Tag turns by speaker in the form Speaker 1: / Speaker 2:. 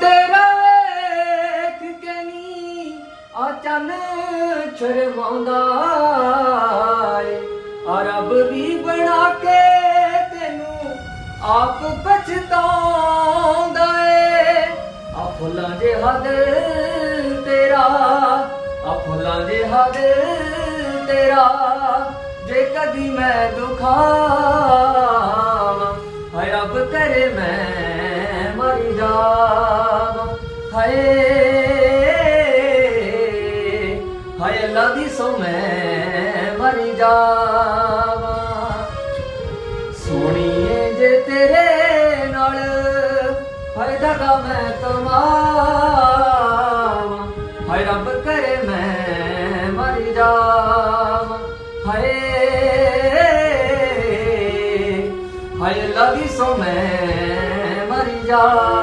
Speaker 1: ਤੇਰਾ ਵੇਖ ਕੇ ਨੀ ਆ ਚੰਨ ਸ਼ਰਮਾਉਂਦਾ ਏ, ਆ ਰੱਬ ਵੀ ਬਣਾ ਕੇ ਤੈਨੂੰ ਆਪ ਪਛਤਾਉਂਦਾ ਏ। ਆ ਫੁੱਲਾਂ ਜਿਹਾ ਦਿਲ ਤੇਰਾ, ਆ ਫੁੱਲਾਂ ਜਿਹਾ ਦਿਲ ਤੇਰਾ, ਜੇ ਕਦੀ ਮੈਂ ਦੁਖਾਵਾਂ ਹਾਏ ਰੱਬ ਕਰੇ ਮੈਂ ਮਰ ਜਾਵਾਂ। ਹਾਏ ਹਾਏ ਅੱਲਾ ਦੀ ਸੋ ਮੈਂ ਮਰ ਜਾਵਾਂ। ਸੋਹਣੀਏ ਜੇ ਤੇਰੇ ਨਾਲ ਹਾਏ ਦਗਾ ਮੈਂ ਕਮਾਵਾਂ, ਹਾਏ ਰੱਬ ਕਰੇ ਮੈਂ ਮਰ ਜਾਵਾਂ। ਹਾਏ ਹਾਏ ਅੱਲਾ ਦੀ ਸੋ ਮੈਂ ਮਰ ਜਾਵਾਂ।